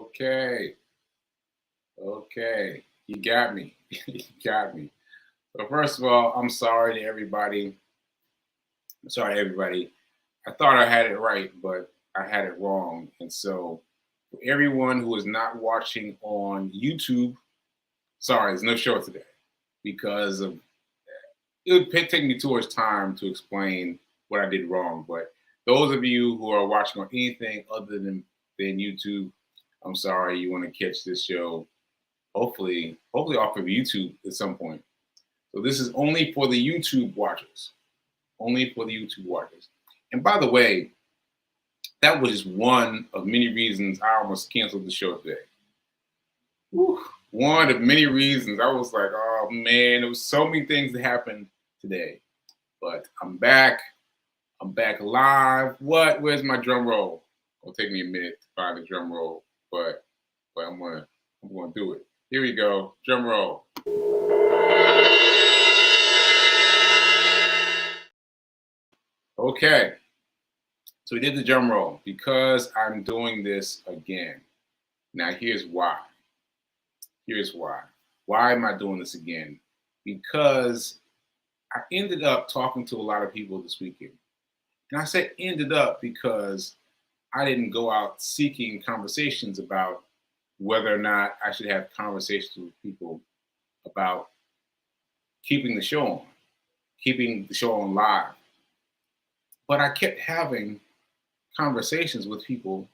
Okay. Okay. You got me. You got me. So first of all, I'm sorry to everybody. I'm sorry, everybody. I thought I had it right, but I had it wrong. And so for everyone who is not watching on YouTube, sorry, there's no show today because of it would take me too much time to explain what I did wrong. But those of you who are watching on anything other than YouTube, I'm sorry, you want to catch this show hopefully off of YouTube at some point. So this is only for the YouTube watchers. Only for the YouTube watchers. And by the way, that was just one of many reasons I almost canceled the show today. Whew. One of many reasons. I was like, oh man, there was so many things that happened today. But I'm back. I'm back live. What? Where's my drum roll? It'll take me a minute to find the drum roll, but I'm gonna do it. Here we go. Drum roll. Okay. So we did the drum roll because I'm doing this again. Now here's why. Here's why. Why am I doing this again? Because I ended up talking to a lot of people this weekend. And I say ended up because I didn't go out seeking conversations about whether or not I should have conversations with people about keeping the show on live. But I kept having conversations with people,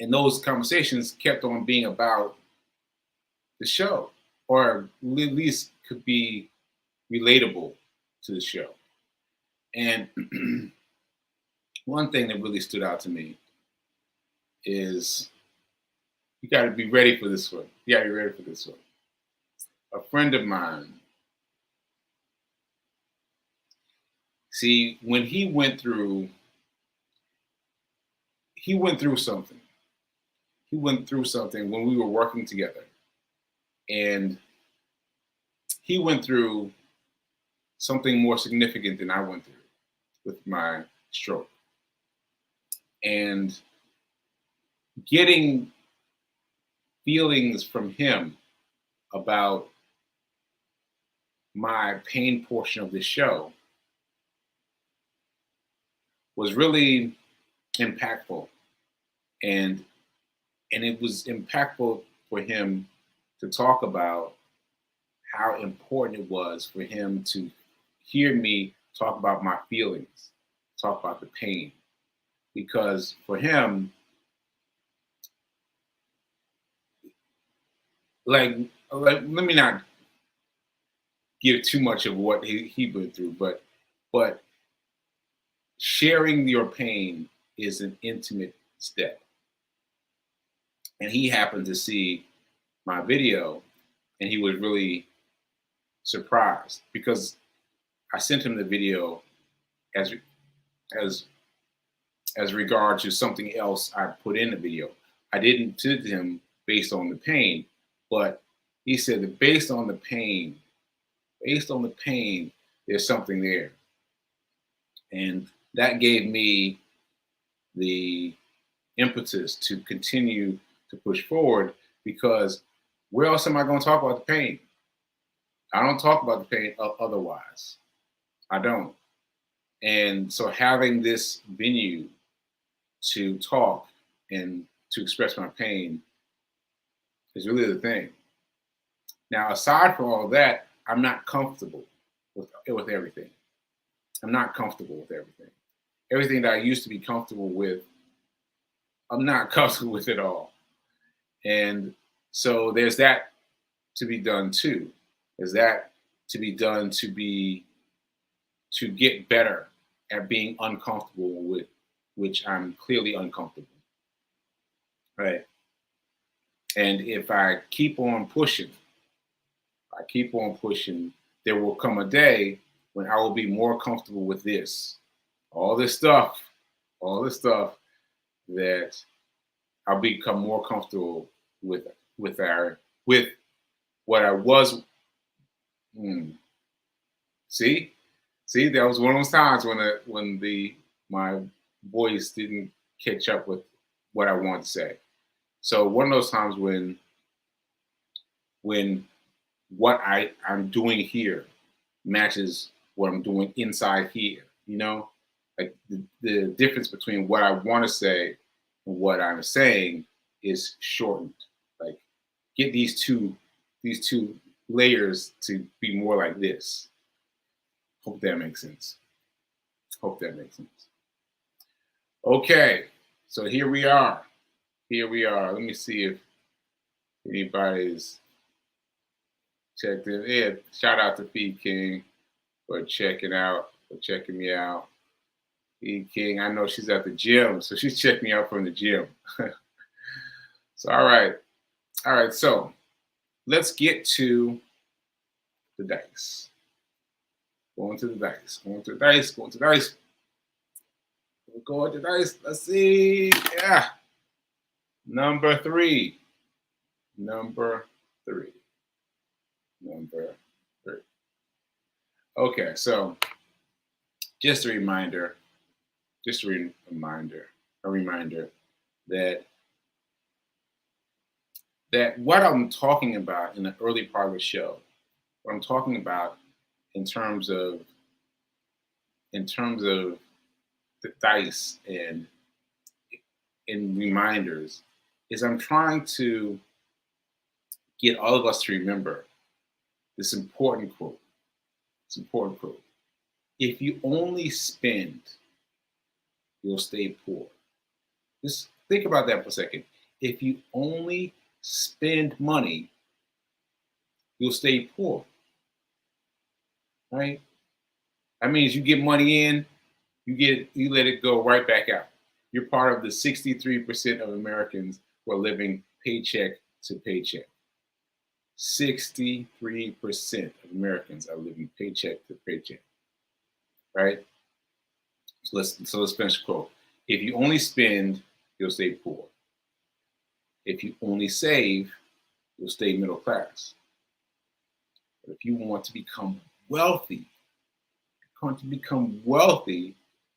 and those conversations kept on being about the show, or at least could be relatable to the show. And one thing that really stood out to me is you got to be ready for this one. You got to be ready for this one. A friend of mine, see, when he went through something. He went through something when we were working together. And he went through something more significant than I went through with my stroke. And getting feelings from him about my pain portion of this show was really impactful. And it was impactful for him to talk about how important it was for him to hear me talk about my feelings, talk about the pain. Because for him, like let me not give too much of what he went through, but sharing your pain is an intimate step. And he happened to see my video, and he was really surprised because I sent him the video as regard to something else I put in the video. I didn't send him based on the pain, but he said that based on the pain, there's something there. And that gave me the impetus to continue to push forward, because where else am I going to talk about the pain? I don't talk about the pain otherwise. I don't. And so having this venue to talk and to express my pain is really the thing. Now, aside from all that, I'm not comfortable with everything. I'm not comfortable with everything. Everything that I used to be comfortable with, I'm not comfortable with it all. And so there's that to be done too. There's that to be done to get better at being uncomfortable with which I'm clearly uncomfortable. Right. And if I keep on pushing, there will come a day when I will be more comfortable with this. All this stuff that I'll become more comfortable with what I was. See, that was one of those times when my voice didn't catch up with what I wanted to say. So one of those times when what I'm doing here matches what I'm doing inside here, like the difference between what I want to say and what I'm saying is shortened. Like get these two layers to be more like this. Hope that makes sense. Hope that makes sense. Okay, so here we are. Here we are. Let me see if anybody's checked in. Yeah, shout out to Feed King for checking me out. Feed King, I know she's at the gym, so she's checking me out from the gym. So all right. So let's get to the dice. Going to the dice. Going to the dice. Going to the dice. We're going to the dice. Let's see. Yeah. Number three. Number three. Okay, so just a reminder that what I'm talking about in the early part of the show, what I'm talking about in terms of the dice and reminders is I'm trying to get all of us to remember this important quote. It's an important quote. If you only spend, you'll stay poor. Just think about that for a second. If you only spend money, you'll stay poor. Right? That means you get money in, you let it go right back out. You're part of the 63% of Americans who are living paycheck to paycheck. 63% of Americans are living paycheck to paycheck. Right? So let's finish the quote. If you only spend, you'll stay poor. If you only save, you'll stay middle class. But if you want to become wealthy,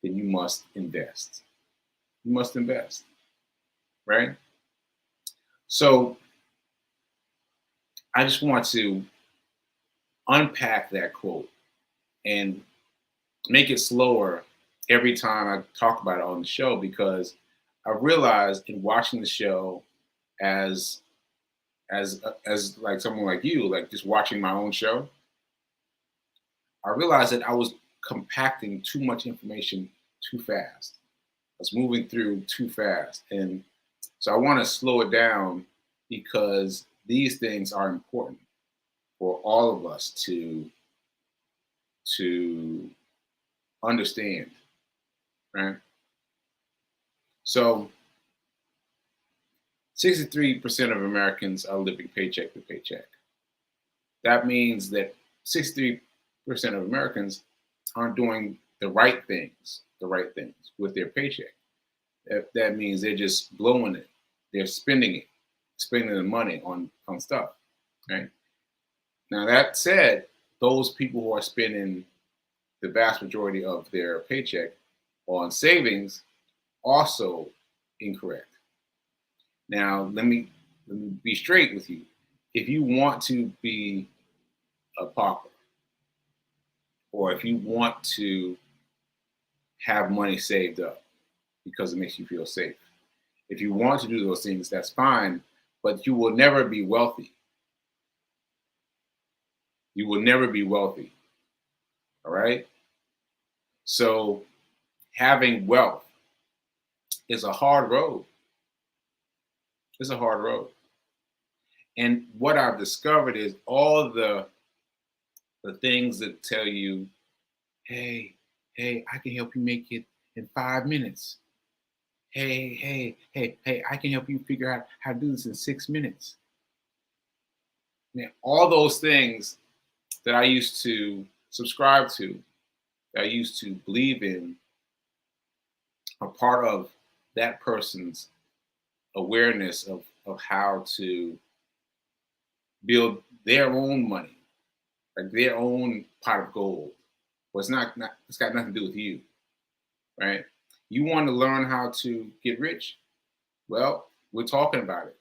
then you must invest. You must invest. Right? So I just want to unpack that quote and make it slower every time I talk about it on the show, because I realized in watching the show as like someone like you, like just watching my own show, I realized that I was compacting too much information too fast. I was moving through too fast. And so I want to slow it down because these things are important for all of us to understand, right? So 63% of Americans are living paycheck to paycheck. That means that 63% of Americans aren't doing the right things with their paycheck. That means they're just blowing it. They're spending the money on stuff, right? Now that said, those people who are spending the vast majority of their paycheck on savings also incorrect. Now let me be straight with you. If you want to be a pauper, or if you want to have money saved up because it makes you feel safe, if you want to do those things, that's fine, but you will never be wealthy. You will never be wealthy. All right? So having wealth is a hard road. It's a hard road. And what I've discovered is all the things that tell you, hey, I can help you make it in 5 minutes. Hey, I can help you figure out how to do this in 6 minutes. Man, all those things that I used to subscribe to, that I used to believe in, are part of that person's awareness of how to build their own money, like their own pot of gold. Well, it's got nothing to do with you, right? You want to learn how to get rich? Well, We're talking about it.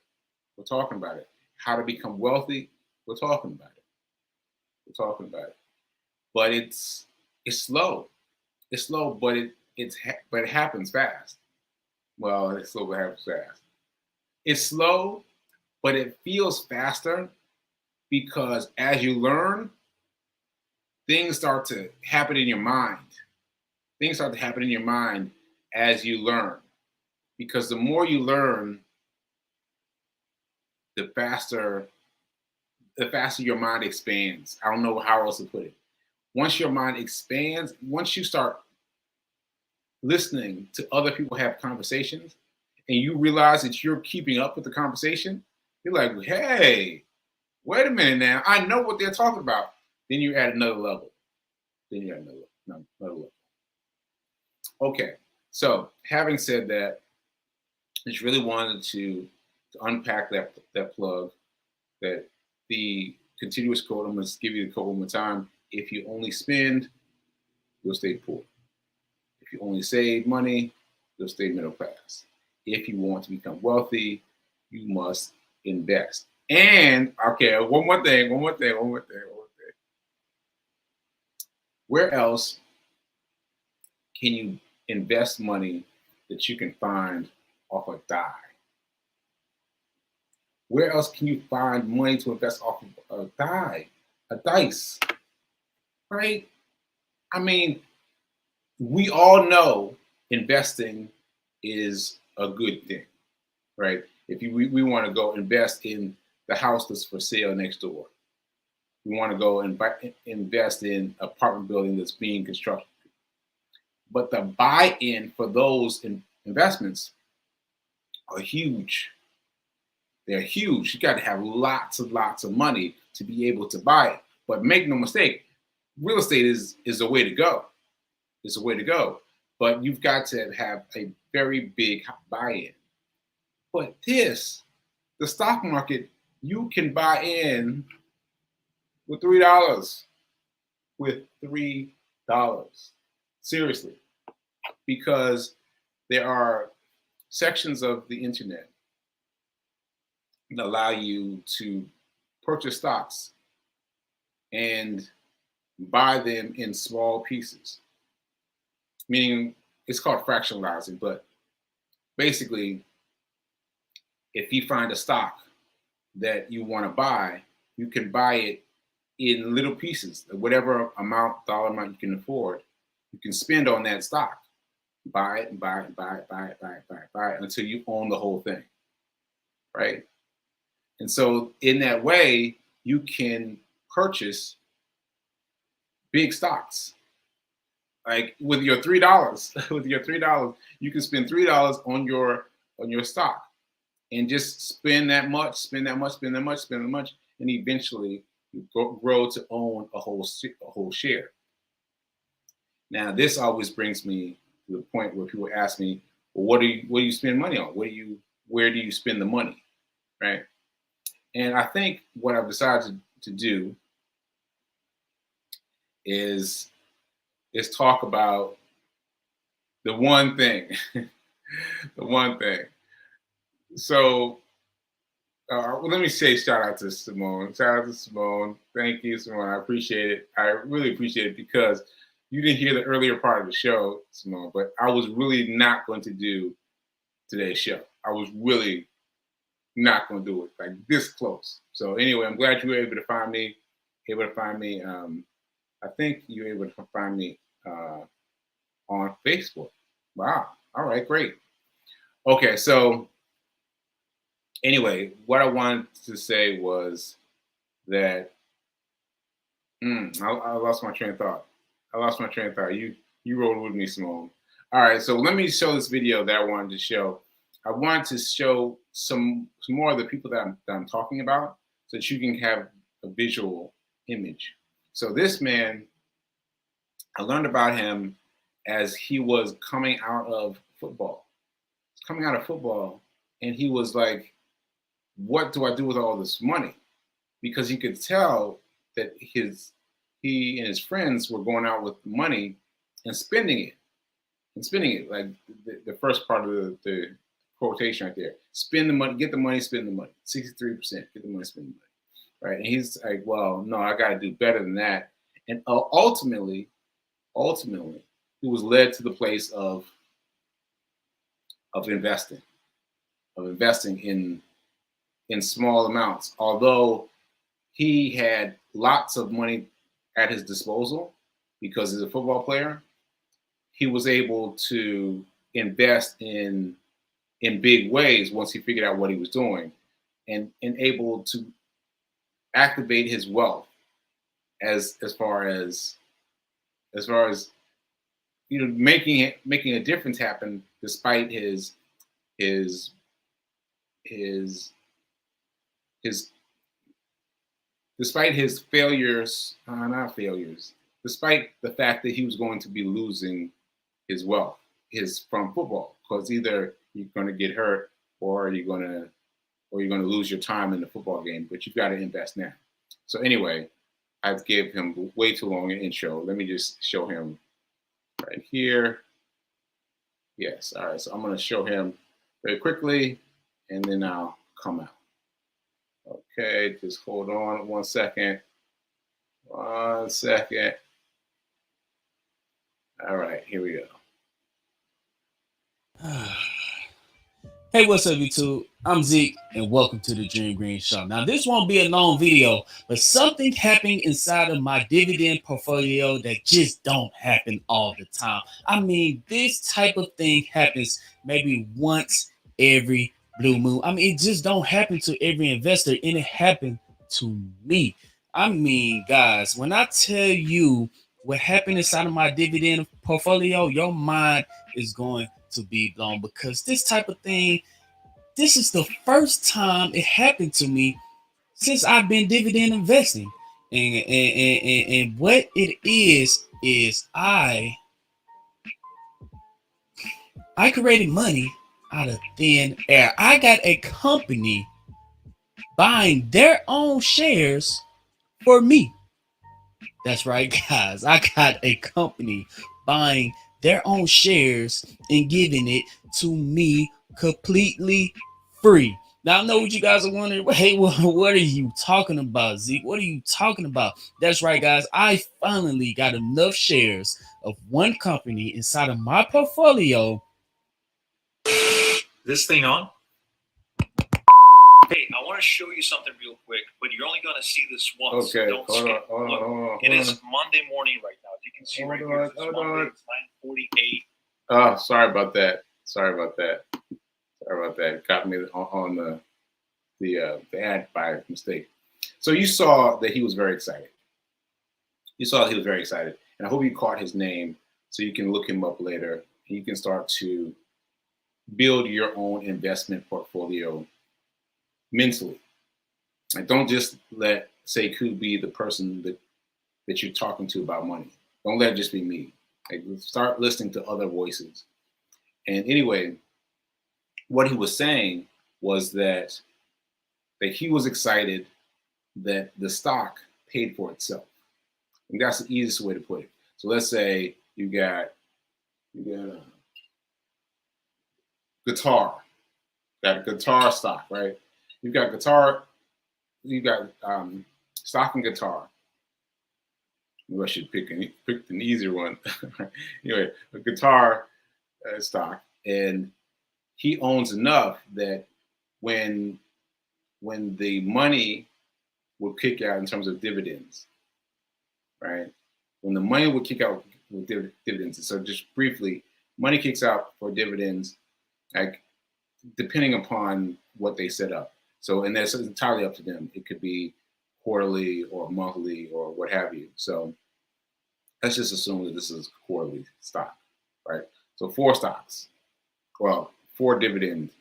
We're talking about it. How to become wealthy. We're talking about it. We're talking about it. But it's slow. It's slow, but but it happens fast. Well, it's slow, but it happens fast. It's slow, but it feels faster because as you learn, things start to happen in your mind. Things start to happen in your mind as you learn. Because the more you learn, the faster your mind expands. I don't know how else to put it. Once your mind expands, once you start listening to other people have conversations and you realize that you're keeping up with the conversation, you're like, hey, wait a minute now. I know what they're talking about. Then you're at another level. Another level. Okay. So having said that, I just really wanted to unpack that plug, that the continuous code. I'm going to give you the code one more time. If you only spend, you'll stay poor. If you only save money, you'll stay middle class. If you want to become wealthy, you must invest. And okay, one more thing. Where else can you invest money that you can find off a die? Where else can you find money to invest off of a die, a dice, right? I mean, we all know investing is a good thing, right? If we want to go invest in the house that's for sale next door, we want to go and invest in apartment building that's being constructed. But the buy-in for those investments are huge. They're huge. You got to have lots of money to be able to buy it. But make no mistake, real estate is the way to go. It's the way to go. But you've got to have a very big buy-in. But the stock market, you can buy in with $3. With $3. Seriously. Because there are sections of the internet that allow you to purchase stocks and buy them in small pieces. Meaning, it's called fractionalizing, but basically, if you find a stock that you want to buy, you can buy it in little pieces, whatever dollar amount you can afford, you can spend on that stock. Buy it and buy it until you own the whole thing, right? And so in that way, you can purchase big stocks. Like with your $3, you can spend $3 on your stock and just spend that much, and eventually you grow to own a whole share. Now, this always brings me to the point where people ask me, well, what do you spend money on? Where do you spend the money, right? And I think what I've decided to do is talk about the one thing, the one thing. So well, let me say shout out to Simone. Shout out to Simone. Thank you, Simone. I appreciate it. I really appreciate it because you didn't hear the earlier part of the show, Simone, but I was really not going to do today's show. I was really not going to do it, like this close. So anyway, I'm glad you were able to find me. I think you were able to find me on Facebook. Wow. All right, great. Okay, so anyway, what I wanted to say was that I lost my train of thought. You rolled with me, Simone. All right, so let me show this video that I wanted to show. I wanted to show some more of the people that I'm talking about so that you can have a visual image. So this man, I learned about him as he was coming out of football. And he was like, what do I do with all this money? Because he could tell that he and his friends were going out with money and spending it. Like the first part of the quotation right there. Spend the money, get the money, spend the money. 63%, get the money, spend the money. Right. And he's like, well, no, I got to do better than that. And ultimately, he was led to the place of investing, in small amounts. Although he had lots of money at his disposal because he's a football player, he was able to invest in big ways once he figured out what he was doing, and able to activate his wealth as far as making a difference happen despite his his his despite his failures, not failures, despite the fact that he was going to be losing his wealth, from football, because either you're going to get hurt or you're going to lose your time in the football game. But you've got to invest now. So anyway, I've gave him way too long an intro. Let me just show him right here. Yes. All right. So I'm going to show him very quickly, and then I'll come out. Okay, just hold on 1 second. 1 second. All right, here we go. Hey, what's up, YouTube? I'm Zeke, and welcome to the Dream Green Show. Now, this won't be a long video, but something happened inside of my dividend portfolio that just don't happen all the time. I mean, this type of thing happens maybe once every blue moon. I mean, it just don't happen to every investor, and it happened to me. I mean, guys, when I tell you what happened inside of my dividend portfolio, your mind is going to be blown, because this type of thing, this is the first time it happened to me since I've been dividend investing. And what it is I created money out of thin air. I got a company buying their own shares for me. That's right, guys. I got a company buying their own shares and giving it to me completely free. Now, I know what you guys are wondering. Hey, what are you talking about, Zeke? What are you talking about? That's right, guys. I finally got enough shares of one company inside of my portfolio. This thing on? Hey, I want to show you something real quick, but you're only going to see this once. Okay, Don't skip. Look, it is Monday morning right now. As you can see right here, it's Monday. It's 9:48. Oh, sorry about that. It got me on the ad by mistake. So you saw that he was very excited. And I hope you caught his name so you can look him up later and you can start to build your own investment portfolio mentally. And don't just let Sekou be the person that you're talking to about money. Don't let it just be me. Like, start listening to other voices. And anyway, what he was saying was that he was excited that the stock paid for itself. And that's the easiest way to put it. So let's say you got a guitar, stock, right? You've got stock and guitar. Maybe I should pick an easier one. Anyway, a guitar stock, and he owns enough that when the money will kick out in terms of dividends, right? When the money will kick out with dividends. So just briefly, money kicks out for dividends, like depending upon what they set up. So, and that's entirely up to them. It could be quarterly or monthly or what have you. So let's just assume that this is quarterly stock, right? So four dividend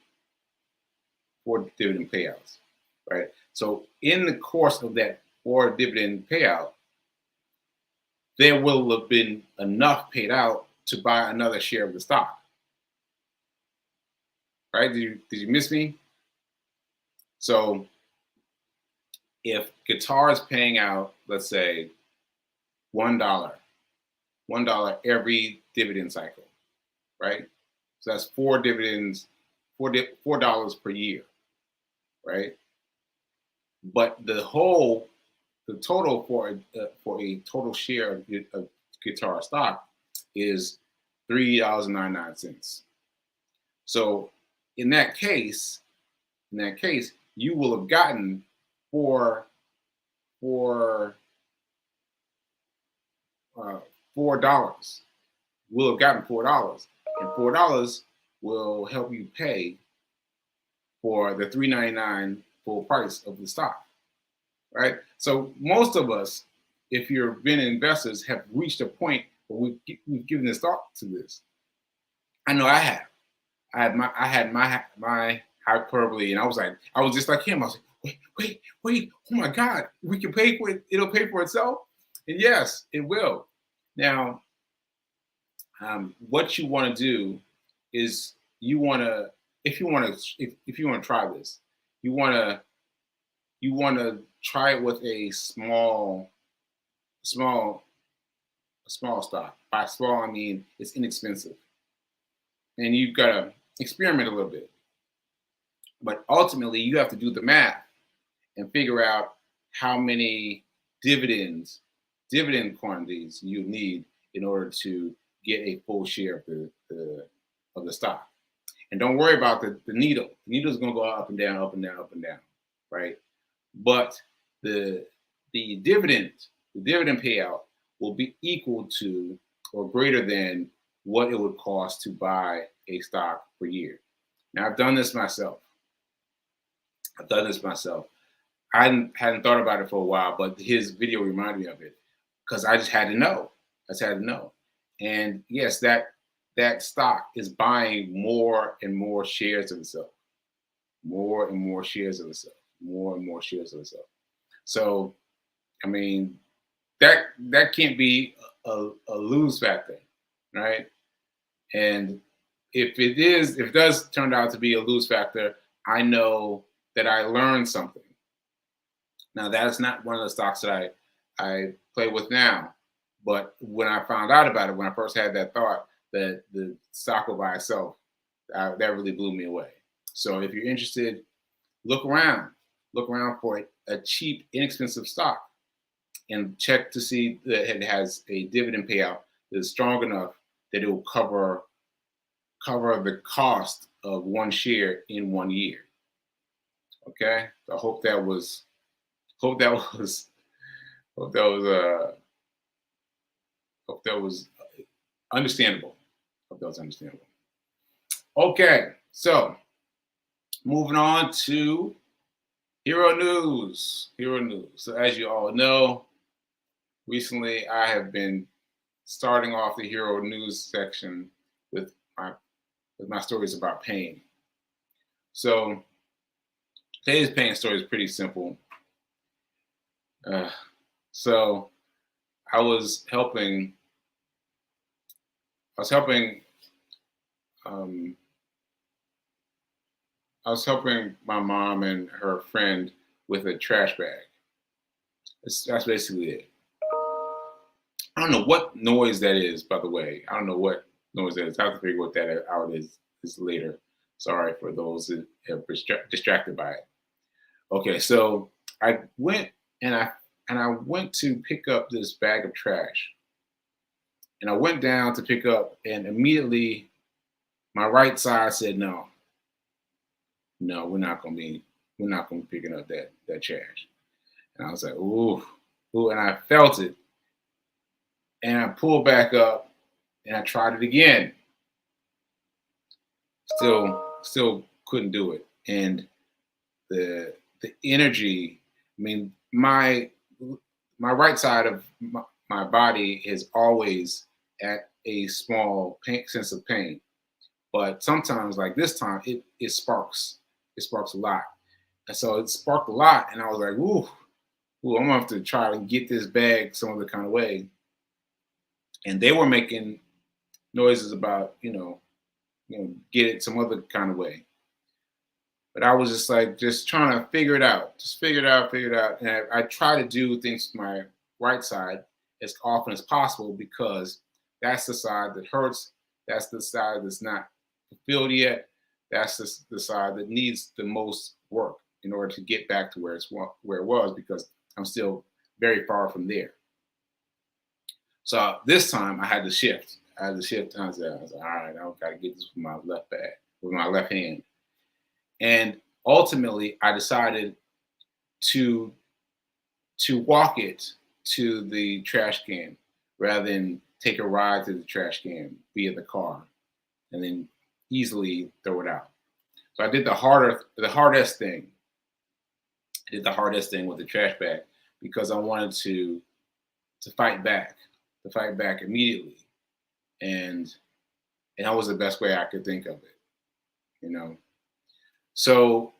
payouts, right? So in the course of that 4 dividend payout, there will have been enough paid out to buy another share of the stock. Right? Did you miss me? So if guitar is paying out, let's say $1 every dividend cycle, right? So that's 4 dividends, $4 per year, right? But the total for a total share of guitar stock is $3.99. So in that case, you will have gotten for $4. Will have gotten $4, and $4 will help you pay for the $3.99 full price of the stock, right? So most of us, if you've been investors, have reached a point where we've given this thought to this. I know I have. I had my hyperbole, and I was just like him. I was like, wait, oh my God, we can pay for it. It'll pay for itself. And yes, it will. Now, what you want to do is if you want to try this, you want to try it with a small stock. By small, I mean it's inexpensive, and you've got to experiment a little bit. But ultimately, you have to do the math and figure out how many dividend quantities you need in order to get a full share of the stock. And don't worry about the needle. The needle is going to go up and down, up and down, up and down, right? But the dividend payout will be equal to or greater than what it would cost to buy a stock per year. Now, I've done this myself. I hadn't thought about it for a while, but his video reminded me of it because I just had to know. And yes, that stock is buying more and more shares of itself. So, I mean, that can't be a lose factor, right? And if it does turn out to be a lose factor, I know that I learned something. Now, that's not one of the stocks that I play with now. But when I found out about it, when I first had that thought that the stock will buy itself, that really blew me away. So if you're interested, look around for a cheap, inexpensive stock and check to see that it has a dividend payout that is strong enough that it will cover the cost of one share in 1 year. Okay, so I hope that was understandable. Okay, so moving on to Hero News. So as you all know, recently I have been starting off the Hero News section with my stories about pain. So today's pain story is pretty simple. So I was helping my mom and her friend with a trash bag. That's basically it. I don't know what noise that is, by the way. I don't know what noise that is. I have to figure what that out is later. Sorry for those that have been distracted by it. Okay, so I went and I went to pick up this bag of trash. And I went down to pick up, and immediately my right side said, no, we're not gonna be picking up that trash. And I was like, ooh, and I felt it. And I pulled back up and I tried it again. Still couldn't do it. And the energy, I mean, my right side of my body is always at a small sense of pain. But sometimes, like this time, it sparks. It sparks a lot. And so it sparked a lot. And I was like, ooh, I'm gonna have to try to get this bag some other kind of way. And they were making noises about, get it some other kind of way. But I was just trying to figure it out. Just figure it out. And I try to do things with my right side as often as possible because that's the side that hurts. That's the side that's not fulfilled yet. that's the side that needs the most work in order to get back to where it was, because I'm still very far from there. So this time I had to shift. I was like, all right, I've got to get this with my left hand. And ultimately, I decided to walk it to the trash can rather than take a ride to the trash can via the car and then easily throw it out. So I did the hardest thing. I did the hardest thing with the trash bag because I wanted to fight back immediately. And that was the best way I could think of it, you know. So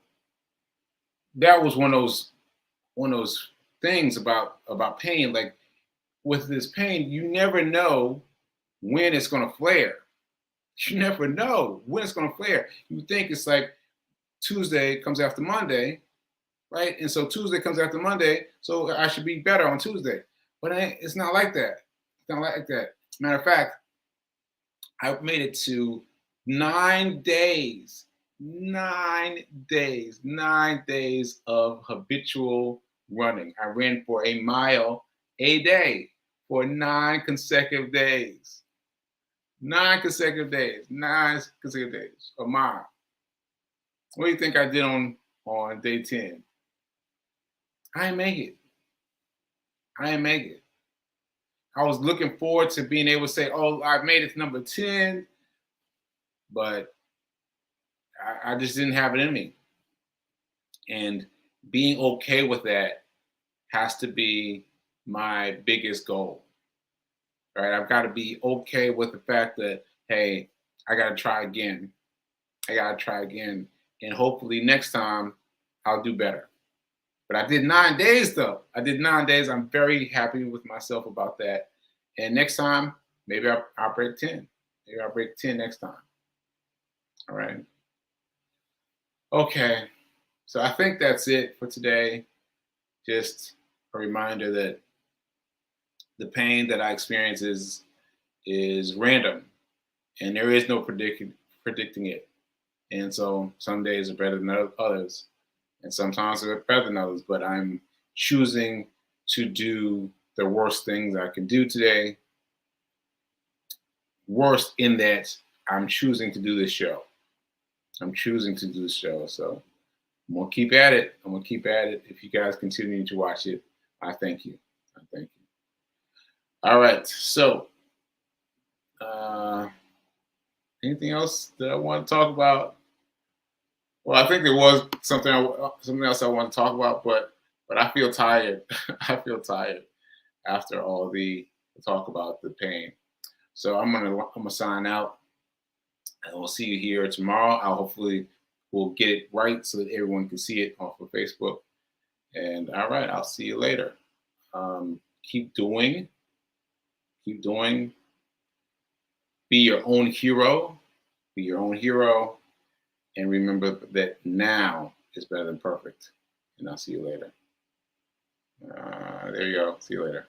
that was one of those things about pain. Like with this pain, you never know when it's gonna flare. You never know when it's gonna flare. You think it's like Tuesday comes after Monday, right? And so Tuesday comes after Monday, so I should be better on Tuesday. But it's not like that. It's not like that. Matter of fact, I made it to 9 days. 9 days. 9 days of habitual running. I ran for a mile a day for 9 consecutive days. 9 consecutive days. 9 consecutive days. A mile. What do you think I did on day 10? I didn't make it. I was looking forward to being able to say, oh, I made it to number 10, but I just didn't have it in me. And being okay with that has to be my biggest goal, right? I've got to be okay with the fact that, hey, I got to try again. And hopefully next time I'll do better. But I did 9 days though. I'm very happy with myself about that. And next time, maybe I'll break 10. Maybe I'll break 10 next time. All right. Okay. So I think that's it for today. Just a reminder that the pain that I experience is random, and there is no predicting it. And so some days are better than others, and sometimes they're better than others. But I'm choosing to do the worst things I can do today. Worst in that I'm choosing to do this show. So I'm gonna keep at it. If you guys continue to watch it, I thank you. All right. So, anything else that I want to talk about? Well, I think there was something else I want to talk about, but I feel tired. I feel tired after all the talk about the pain. So I'm gonna sign out, and we'll see you here tomorrow. Hopefully we'll get it right so that everyone can see it off of Facebook. And all right, I'll see you later. Keep doing. Be your own hero. And remember that now is better than perfect. And I'll see you later. There you go. See you later.